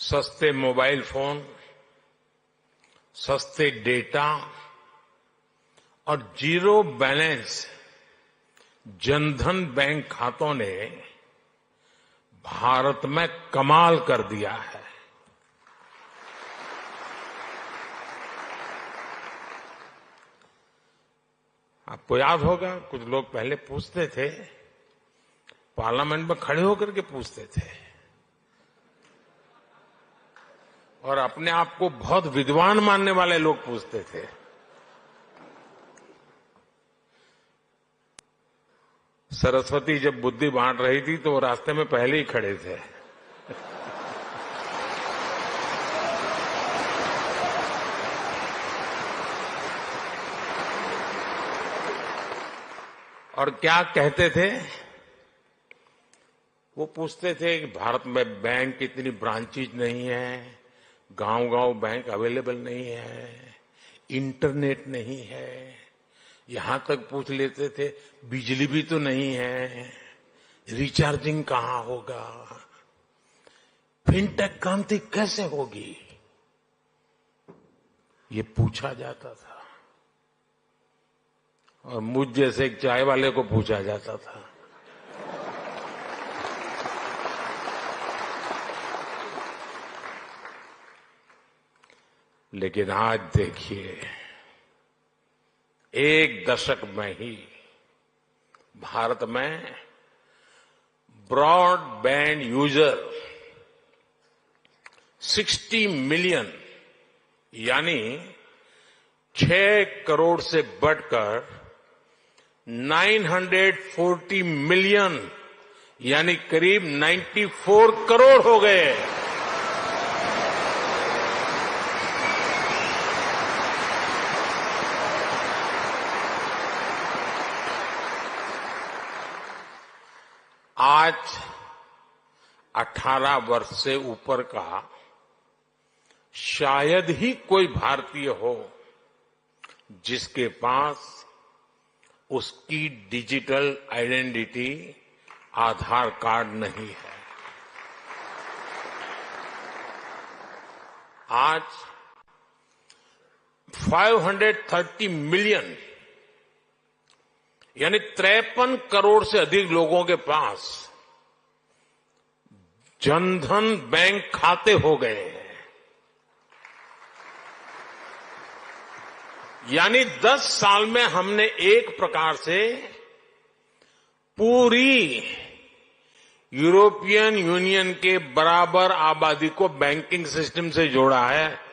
सस्ते mobile phone, सस्ते data और जीरो बैलेंस जनधन बैंक खातों ने भारत में कमाल कर दिया है। आपको याद होगा, कुछ लोग पहले पूछते थे, पार्लियामेंट में खड़े होकर के पूछते थे और अपने आप को बहुत विद्वान मानने वाले लोग पूछते थे। सरस्वती जब बुद्धि बांट रही थी तो वो रास्ते में पहले ही खड़े थे। और क्या कहते थे? वो पूछते थे कि भारत में बैंक की इतनी ब्रांचेज नहीं है, गांव-गांव बैंक अवेलेबल नहीं है, इंटरनेट नहीं है, यहां तक पूछ लेते थे बिजली भी तो नहीं है, रिचार्जिंग कहां होगा, फिनटेक क्रांति कैसे होगी, ये पूछा जाता था। और मुझ जैसे एक चाय वाले को पूछा जाता था। लेकिन आज देखिए, एक दशक में ही भारत में ब्रॉडबैंड यूजर 60 मिलियन यानी 6 करोड़ से बढ़कर 940 मिलियन यानी करीब 94 करोड़ हो गए। आज 18 वर्ष से ऊपर का शायद ही कोई भारतीय हो जिसके पास उसकी डिजिटल आइडेंटिटी आधार कार्ड नहीं है। आज 530 मिलियन यानी 53 करोड़ से अधिक लोगों के पास जनधन बैंक खाते हो गए हैं। यानी 10 साल में हमने एक प्रकार से पूरी यूरोपियन यूनियन के बराबर आबादी को बैंकिंग सिस्टम से जोड़ा है।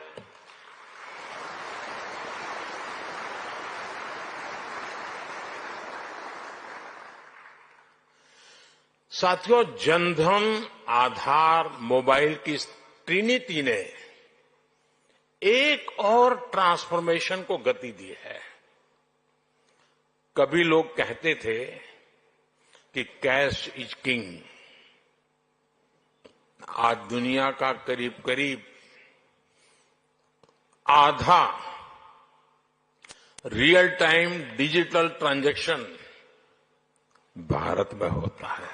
साथियों, जनधन, आधार, मोबाइल की ट्रिनिटी ने एक और ट्रांसफॉर्मेशन को गति दी है। कभी लोग कहते थे कि कैश इज किंग। आज दुनिया का करीब करीब आधा real time digital transaction Bharat में होता है।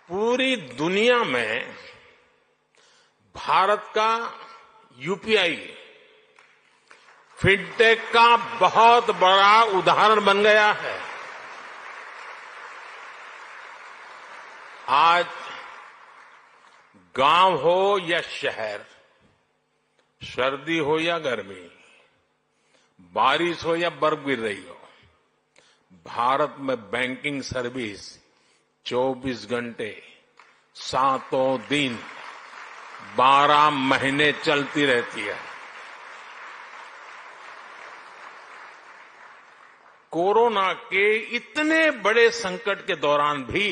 पूरी दुनिया में भारत का यूपीआई फिनटेक का बहुत बड़ा उदाहरण बन गया है। आज गांव हो या शहर, सर्दी हो या गर्मी, बारिश हो या बर्फ गिर रही हो, भारत में बैंकिंग सर्विस 24 घंटे, 7 दिन, 12 महीने चलती रहती है। कोरोना के इतने बड़े संकट के दौरान भी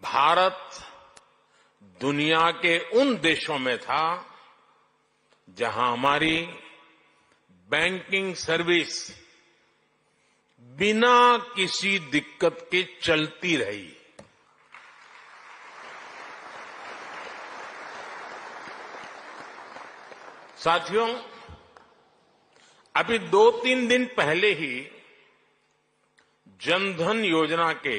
भारत दुनिया के उन देशों में था जहां हमारी बैंकिंग सर्विस बिना किसी दिक्कत के चलती रही। साथियों, अभी 2-3 दिन पहले ही जनधन योजना के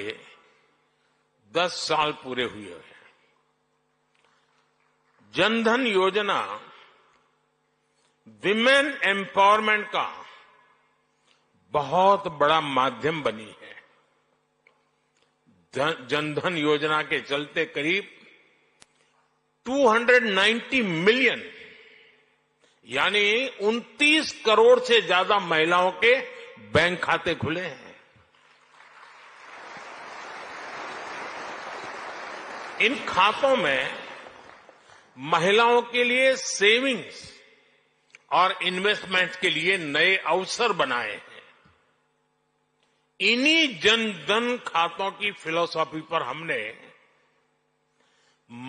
10 साल पूरे हुए हैं। जनधन योजना विमेन एम्पावरमेंट का बहुत बड़ा माध्यम बनी है। जनधन योजना के चलते करीब 290 मिलियन यानी 29 करोड़ से ज्यादा महिलाओं के बैंक खाते खुले हैं। इन खातों में महिलाओं के लिए सेविंग्स और इन्वेस्टमेंट के लिए नए अवसर बनाए हैं। इन्हीं जनधन खातों की फिलॉसफी पर हमने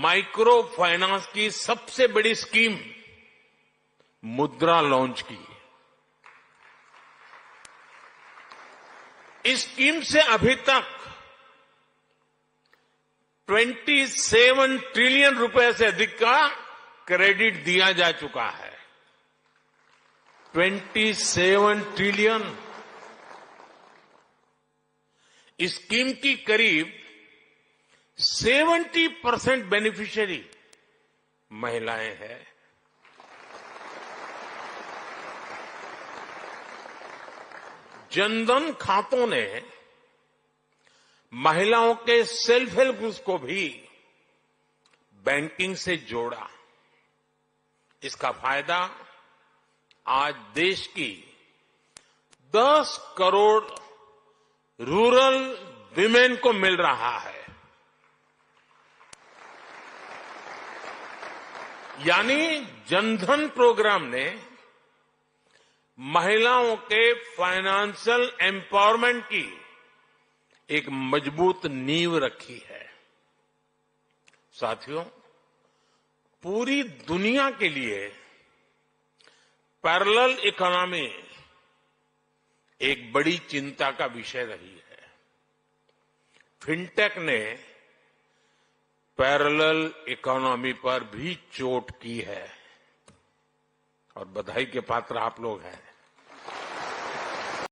माइक्रो फाइनेंस की सबसे बड़ी स्कीम मुद्रा लॉन्च की। इस स्कीम से अभी तक 27 ट्रिलियन रुपए से अधिक का क्रेडिट दिया जा चुका है। 27 ट्रिलियन। इस स्कीम की करीब 70% बेनिफिशियरी महिलाएं हैं। जनधन खातों ने महिलाओं के सेल्फ हेल्प ग्रुप्स को भी बैंकिंग से जोड़ा। इसका फायदा आज देश की 10 करोड़ रूरल विमेन को मिल रहा है। यानी जनधन प्रोग्राम ने महिलाओं के फाइनेंशियल एम्पावरमेंट की एक मजबूत नींव रखी है। साथियों, पूरी दुनिया के लिए पैरेलल इकोनॉमी एक बड़ी चिंता का विषय रही है। फिनटेक ने पैरेलल इकोनॉमी पर भी चोट की है और बधाई के पात्र आप लोग हैं।